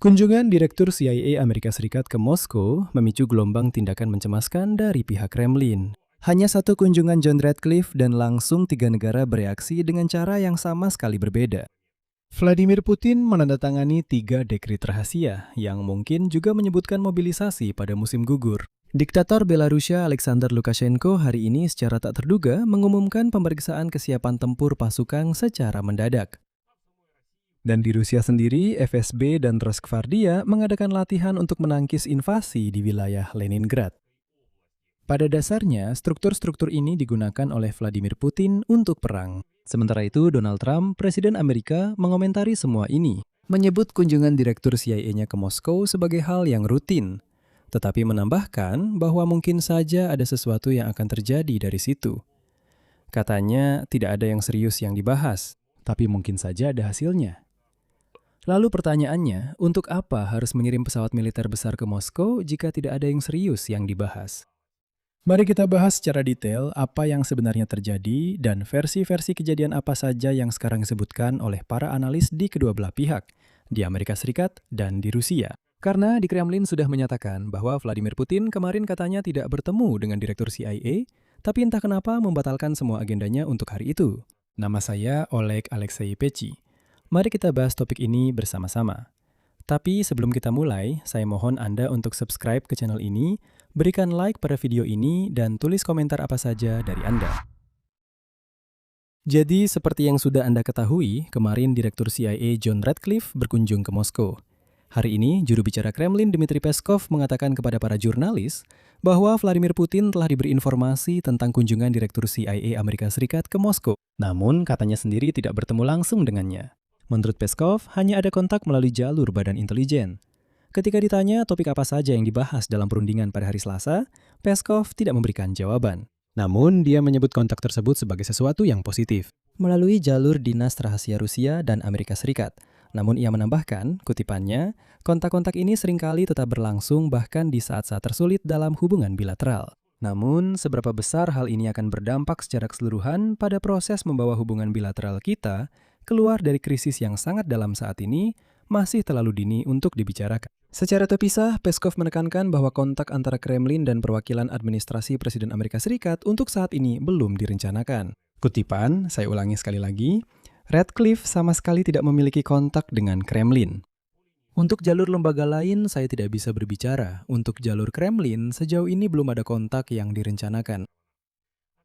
Kunjungan Direktur CIA Amerika Serikat ke Moskow memicu gelombang tindakan mencemaskan dari pihak Kremlin. Hanya satu kunjungan John Ratcliffe dan langsung 3 negara bereaksi dengan cara yang sama sekali berbeda. Vladimir Putin menandatangani 3 dekret rahasia yang mungkin juga menyebutkan mobilisasi pada musim gugur. Diktator Belarusia Alexander Lukashenko hari ini secara tak terduga mengumumkan pemeriksaan kesiapan tempur pasukan secara mendadak. Dan di Rusia sendiri, FSB dan Roskvardia mengadakan latihan untuk menangkis invasi di wilayah Leningrad. Pada dasarnya, struktur-struktur ini digunakan oleh Vladimir Putin untuk perang. Sementara itu, Donald Trump, Presiden Amerika, mengomentari semua ini, menyebut kunjungan Direktur CIA-nya ke Moskow sebagai hal yang rutin, tetapi menambahkan bahwa mungkin saja ada sesuatu yang akan terjadi dari situ. Katanya, tidak ada yang serius yang dibahas, tapi mungkin saja ada hasilnya. Lalu pertanyaannya, untuk apa harus mengirim pesawat militer besar ke Moskow jika tidak ada yang serius yang dibahas? Mari kita bahas secara detail apa yang sebenarnya terjadi dan versi-versi kejadian apa saja yang sekarang disebutkan oleh para analis di kedua belah pihak, di Amerika Serikat dan di Rusia. Karena di Kremlin sudah menyatakan bahwa Vladimir Putin kemarin katanya tidak bertemu dengan Direktur CIA, tapi entah kenapa membatalkan semua agendanya untuk hari itu. Nama saya Oleg Alexeyevich. Mari kita bahas topik ini bersama-sama. Tapi sebelum kita mulai, saya mohon Anda untuk subscribe ke channel ini, berikan like pada video ini, dan tulis komentar apa saja dari Anda. Jadi, seperti yang sudah Anda ketahui, kemarin Direktur CIA John Ratcliffe berkunjung ke Moskow. Hari ini, juru bicara Kremlin Dmitry Peskov mengatakan kepada para jurnalis bahwa Vladimir Putin telah diberi informasi tentang kunjungan Direktur CIA Amerika Serikat ke Moskow. Namun, katanya sendiri tidak bertemu langsung dengannya. Menurut Peskov, hanya ada kontak melalui jalur badan intelijen. Ketika ditanya topik apa saja yang dibahas dalam perundingan pada hari Selasa, Peskov tidak memberikan jawaban. Namun, dia menyebut kontak tersebut sebagai sesuatu yang positif, melalui jalur dinas rahasia Rusia dan Amerika Serikat. Namun ia menambahkan, kutipannya, kontak-kontak ini seringkali tetap berlangsung bahkan di saat-saat tersulit dalam hubungan bilateral. Namun, seberapa besar hal ini akan berdampak secara keseluruhan pada proses membawa hubungan bilateral kita keluar dari krisis yang sangat dalam saat ini, masih terlalu dini untuk dibicarakan. Secara terpisah, Peskov menekankan bahwa kontak antara Kremlin dan perwakilan administrasi Presiden Amerika Serikat untuk saat ini belum direncanakan. Kutipan, saya ulangi sekali lagi, Ratcliffe sama sekali tidak memiliki kontak dengan Kremlin. Untuk jalur lembaga lain, saya tidak bisa berbicara. Untuk jalur Kremlin, sejauh ini belum ada kontak yang direncanakan.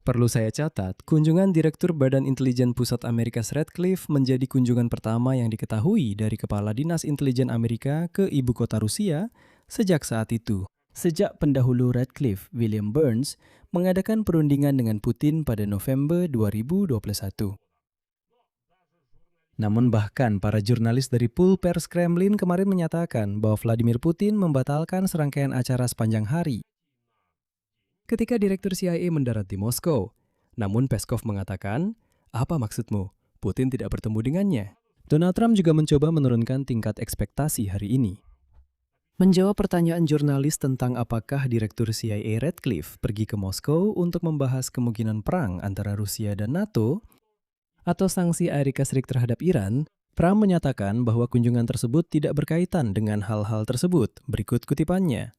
Perlu saya catat, kunjungan Direktur Badan Intelijen Pusat Amerika Ratcliffe menjadi kunjungan pertama yang diketahui dari Kepala Dinas Intelijen Amerika ke ibu kota Rusia sejak saat itu. Sejak pendahulu Ratcliffe, William Burns, mengadakan perundingan dengan Putin pada November 2021. Namun bahkan para jurnalis dari pool pers Kremlin kemarin menyatakan bahwa Vladimir Putin membatalkan serangkaian acara sepanjang hari ketika Direktur CIA mendarat di Moskow. Namun Peskov mengatakan, apa maksudmu? Putin tidak bertemu dengannya. Donald Trump juga mencoba menurunkan tingkat ekspektasi hari ini. Menjawab pertanyaan jurnalis tentang apakah Direktur CIA Ratcliffe pergi ke Moskow untuk membahas kemungkinan perang antara Rusia dan NATO atau sanksi Amerika Serikat terhadap Iran, Trump menyatakan bahwa kunjungan tersebut tidak berkaitan dengan hal-hal tersebut. Berikut kutipannya.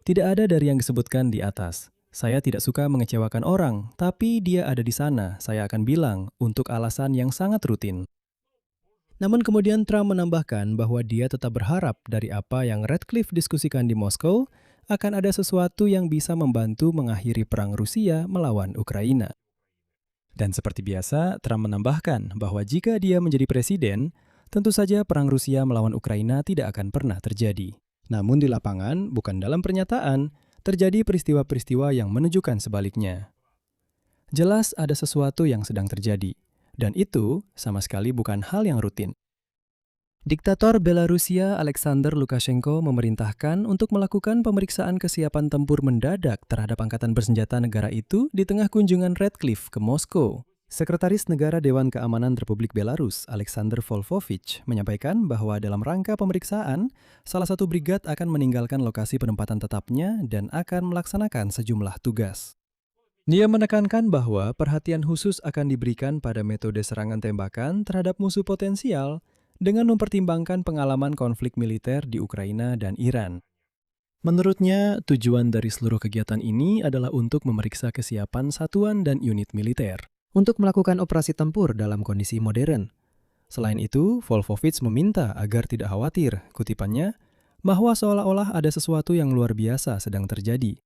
Tidak ada dari yang disebutkan di atas. Saya tidak suka mengecewakan orang, tapi dia ada di sana, saya akan bilang, untuk alasan yang sangat rutin. Namun kemudian Trump menambahkan bahwa dia tetap berharap dari apa yang Ratcliffe diskusikan di Moskow akan ada sesuatu yang bisa membantu mengakhiri perang Rusia melawan Ukraina. Dan seperti biasa, Trump menambahkan bahwa jika dia menjadi presiden, tentu saja perang Rusia melawan Ukraina tidak akan pernah terjadi. Namun di lapangan, bukan dalam pernyataan, terjadi peristiwa-peristiwa yang menunjukkan sebaliknya. Jelas ada sesuatu yang sedang terjadi, dan itu sama sekali bukan hal yang rutin. Diktator Belarusia Alexander Lukashenko memerintahkan untuk melakukan pemeriksaan kesiapan tempur mendadak terhadap angkatan bersenjata negara itu di tengah kunjungan Ratcliffe ke Moskow. Sekretaris Negara Dewan Keamanan Republik Belarus, Alexander Volfovich, menyampaikan bahwa dalam rangka pemeriksaan, salah satu brigad akan meninggalkan lokasi penempatan tetapnya dan akan melaksanakan sejumlah tugas. Dia menekankan bahwa perhatian khusus akan diberikan pada metode serangan tembakan terhadap musuh potensial dengan mempertimbangkan pengalaman konflik militer di Ukraina dan Iran. Menurutnya, tujuan dari seluruh kegiatan ini adalah untuk memeriksa kesiapan satuan dan unit militer untuk melakukan operasi tempur dalam kondisi modern. Selain itu, Volfovich meminta agar tidak khawatir, kutipannya, bahwa seolah-olah ada sesuatu yang luar biasa sedang terjadi.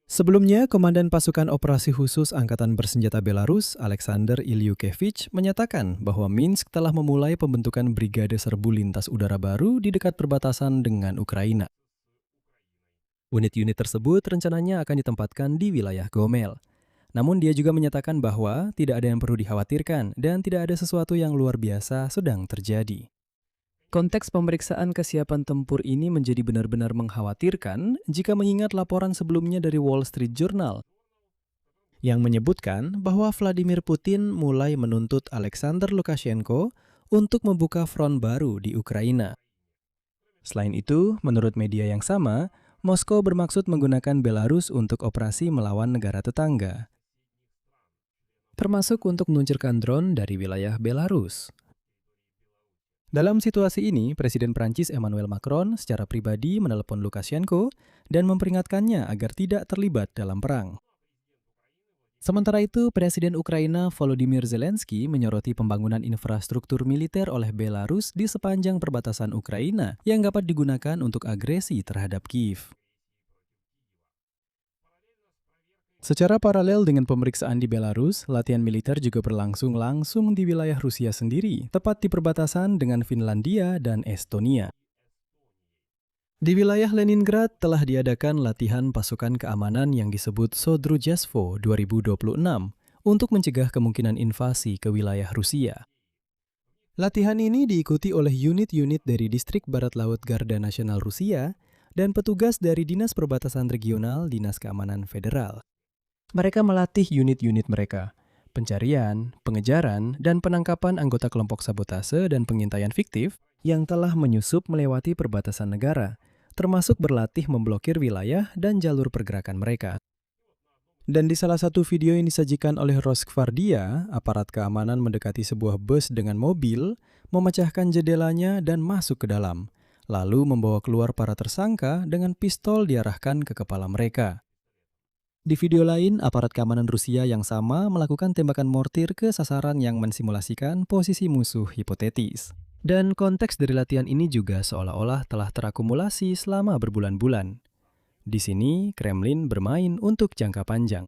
Sebelumnya, Komandan Pasukan Operasi Khusus Angkatan Bersenjata Belarus, Alexander Ilyukevich, menyatakan bahwa Minsk telah memulai pembentukan Brigade Serbu Lintas Udara baru di dekat perbatasan dengan Ukraina. Unit-unit tersebut rencananya akan ditempatkan di wilayah Gomel. Namun dia juga menyatakan bahwa tidak ada yang perlu dikhawatirkan dan tidak ada sesuatu yang luar biasa sedang terjadi. Konteks pemeriksaan kesiapan tempur ini menjadi benar-benar mengkhawatirkan jika mengingat laporan sebelumnya dari Wall Street Journal yang menyebutkan bahwa Vladimir Putin mulai menuntut Alexander Lukashenko untuk membuka front baru di Ukraina. Selain itu, menurut media yang sama, Moskow bermaksud menggunakan Belarus untuk operasi melawan negara tetangga, termasuk untuk meluncurkan drone dari wilayah Belarus. Dalam situasi ini, Presiden Prancis Emmanuel Macron secara pribadi menelepon Lukashenko dan memperingatkannya agar tidak terlibat dalam perang. Sementara itu, Presiden Ukraina Volodymyr Zelensky menyoroti pembangunan infrastruktur militer oleh Belarus di sepanjang perbatasan Ukraina yang dapat digunakan untuk agresi terhadap Kiev. Secara paralel dengan pemeriksaan di Belarus, latihan militer juga berlangsung langsung di wilayah Rusia sendiri, tepat di perbatasan dengan Finlandia dan Estonia. Di wilayah Leningrad telah diadakan latihan pasukan keamanan yang disebut Sodruzhstvo 2026 untuk mencegah kemungkinan invasi ke wilayah Rusia. Latihan ini diikuti oleh unit-unit dari Distrik Barat Laut Garda Nasional Rusia dan petugas dari Dinas Perbatasan Regional Dinas Keamanan Federal. Mereka melatih unit-unit mereka, pencarian, pengejaran, dan penangkapan anggota kelompok sabotase dan pengintaian fiktif yang telah menyusup melewati perbatasan negara, termasuk berlatih memblokir wilayah dan jalur pergerakan mereka. Dan di salah satu video yang disajikan oleh Rosgvardia, aparat keamanan mendekati sebuah bus dengan mobil, memecahkan jendelanya dan masuk ke dalam, lalu membawa keluar para tersangka dengan pistol diarahkan ke kepala mereka. Di video lain, aparat keamanan Rusia yang sama melakukan tembakan mortir ke sasaran yang mensimulasikan posisi musuh hipotetis. Dan konteks dari latihan ini juga seolah-olah telah terakumulasi selama berbulan-bulan. Di sini, Kremlin bermain untuk jangka panjang.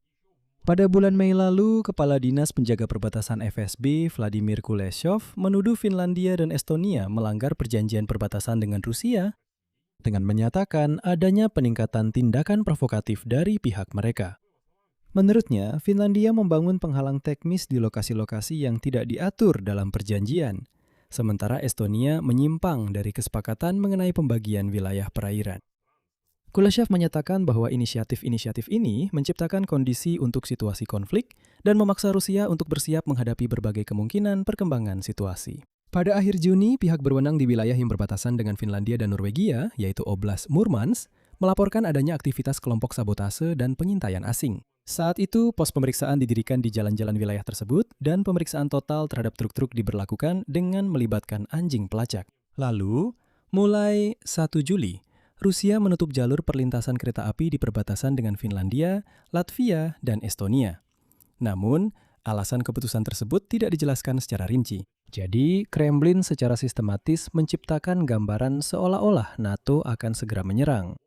Pada bulan Mei lalu, Kepala Dinas Penjaga Perbatasan FSB, Vladimir Kuleshov, menuduh Finlandia dan Estonia melanggar perjanjian perbatasan dengan Rusia dengan menyatakan adanya peningkatan tindakan provokatif dari pihak mereka. Menurutnya, Finlandia membangun penghalang teknis di lokasi-lokasi yang tidak diatur dalam perjanjian, sementara Estonia menyimpang dari kesepakatan mengenai pembagian wilayah perairan. Kuleshov menyatakan bahwa inisiatif-inisiatif ini menciptakan kondisi untuk situasi konflik dan memaksa Rusia untuk bersiap menghadapi berbagai kemungkinan perkembangan situasi. Pada akhir Juni, pihak berwenang di wilayah yang berbatasan dengan Finlandia dan Norwegia, yaitu Oblast Murmansk, melaporkan adanya aktivitas kelompok sabotase dan pengintaian asing. Saat itu, pos pemeriksaan didirikan di jalan-jalan wilayah tersebut dan pemeriksaan total terhadap truk-truk diberlakukan dengan melibatkan anjing pelacak. Lalu, mulai 1 Juli, Rusia menutup jalur perlintasan kereta api di perbatasan dengan Finlandia, Latvia, dan Estonia. Namun, alasan keputusan tersebut tidak dijelaskan secara rinci. Jadi, Kremlin secara sistematis menciptakan gambaran seolah-olah NATO akan segera menyerang.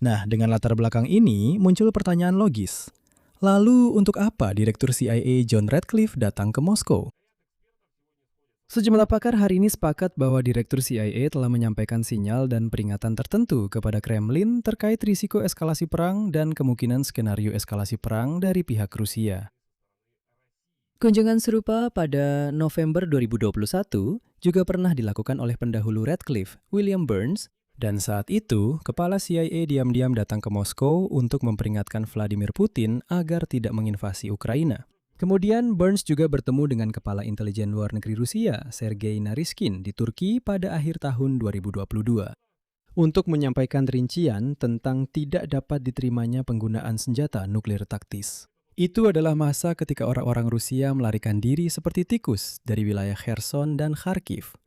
Nah, dengan latar belakang ini, muncul pertanyaan logis. Lalu, untuk apa Direktur CIA John Ratcliffe datang ke Moskow? Sejumlah pakar hari ini sepakat bahwa Direktur CIA telah menyampaikan sinyal dan peringatan tertentu kepada Kremlin terkait risiko eskalasi perang dan kemungkinan skenario eskalasi perang dari pihak Rusia. Kunjungan serupa pada November 2021 juga pernah dilakukan oleh pendahulu Ratcliffe, William Burns, dan saat itu kepala CIA diam-diam datang ke Moskow untuk memperingatkan Vladimir Putin agar tidak menginvasi Ukraina. Kemudian Burns juga bertemu dengan kepala intelijen luar negeri Rusia, Sergei Naryshkin, di Turki pada akhir tahun 2022 untuk menyampaikan rincian tentang tidak dapat diterimanya penggunaan senjata nuklir taktis. Itu adalah masa ketika orang-orang Rusia melarikan diri seperti tikus dari wilayah Kherson dan Kharkiv.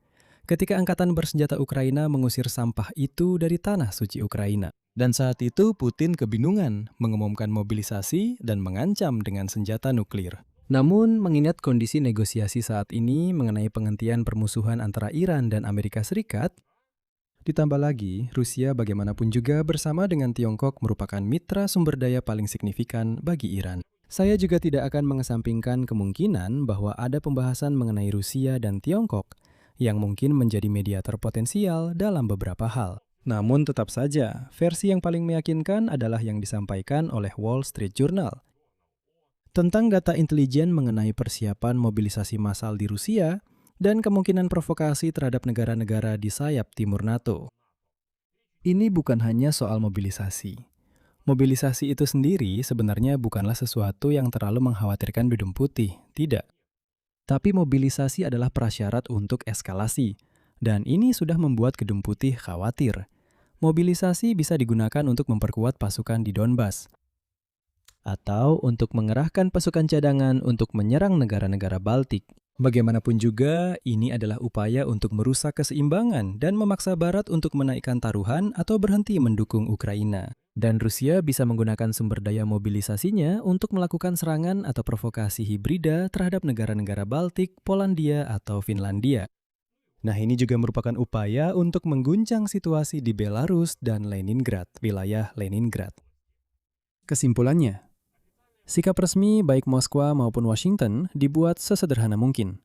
Ketika angkatan bersenjata Ukraina mengusir sampah itu dari tanah suci Ukraina. Dan saat itu Putin kebingungan mengumumkan mobilisasi dan mengancam dengan senjata nuklir. Namun, mengingat kondisi negosiasi saat ini mengenai penghentian permusuhan antara Iran dan Amerika Serikat, ditambah lagi, Rusia bagaimanapun juga bersama dengan Tiongkok merupakan mitra sumber daya paling signifikan bagi Iran. Saya juga tidak akan mengesampingkan kemungkinan bahwa ada pembahasan mengenai Rusia dan Tiongkok yang mungkin menjadi mediator potensial dalam beberapa hal. Namun tetap saja, versi yang paling meyakinkan adalah yang disampaikan oleh Wall Street Journal tentang data intelijen mengenai persiapan mobilisasi massal di Rusia dan kemungkinan provokasi terhadap negara-negara di sayap timur NATO. Ini bukan hanya soal mobilisasi. Mobilisasi itu sendiri sebenarnya bukanlah sesuatu yang terlalu mengkhawatirkan Gedung Putih, tidak. Tapi mobilisasi adalah prasyarat untuk eskalasi, dan ini sudah membuat Gedung Putih khawatir. Mobilisasi bisa digunakan untuk memperkuat pasukan di Donbas, atau untuk mengerahkan pasukan cadangan untuk menyerang negara-negara Baltik. Bagaimanapun juga, ini adalah upaya untuk merusak keseimbangan dan memaksa Barat untuk menaikkan taruhan atau berhenti mendukung Ukraina. Dan Rusia bisa menggunakan sumber daya mobilisasinya untuk melakukan serangan atau provokasi hibrida terhadap negara-negara Baltik, Polandia, atau Finlandia. Nah, ini juga merupakan upaya untuk mengguncang situasi di Belarus dan Leningrad, wilayah Leningrad. Kesimpulannya, sikap resmi baik Moskwa maupun Washington dibuat sesederhana mungkin.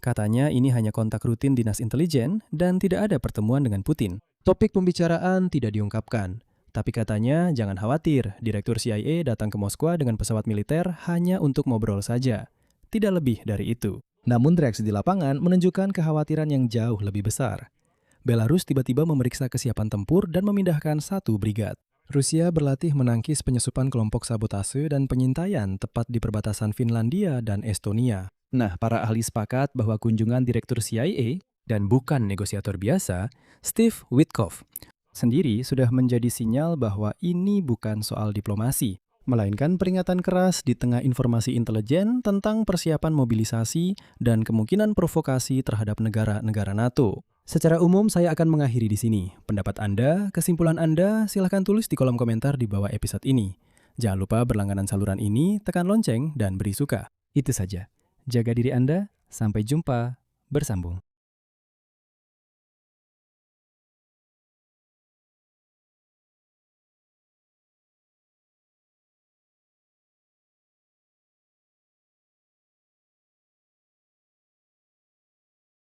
Katanya ini hanya kontak rutin dinas intelijen dan tidak ada pertemuan dengan Putin. Topik pembicaraan tidak diungkapkan. Tapi katanya jangan khawatir, Direktur CIA datang ke Moskwa dengan pesawat militer hanya untuk ngobrol saja. Tidak lebih dari itu. Namun reaksi di lapangan menunjukkan kekhawatiran yang jauh lebih besar. Belarus tiba-tiba memeriksa kesiapan tempur dan memindahkan 1 brigad. Rusia berlatih menangkis penyusupan kelompok sabotase dan penyintaian tepat di perbatasan Finlandia dan Estonia. Nah, para ahli sepakat bahwa kunjungan Direktur CIA dan bukan negosiator biasa, Steve Witkoff, sendiri sudah menjadi sinyal bahwa ini bukan soal diplomasi, melainkan peringatan keras di tengah informasi intelijen tentang persiapan mobilisasi dan kemungkinan provokasi terhadap negara-negara NATO. Secara umum, saya akan mengakhiri di sini. Pendapat Anda, kesimpulan Anda, silahkan tulis di kolom komentar di bawah episode ini. Jangan lupa berlangganan saluran ini, tekan lonceng, dan beri suka. Itu saja. Jaga diri Anda, sampai jumpa, bersambung.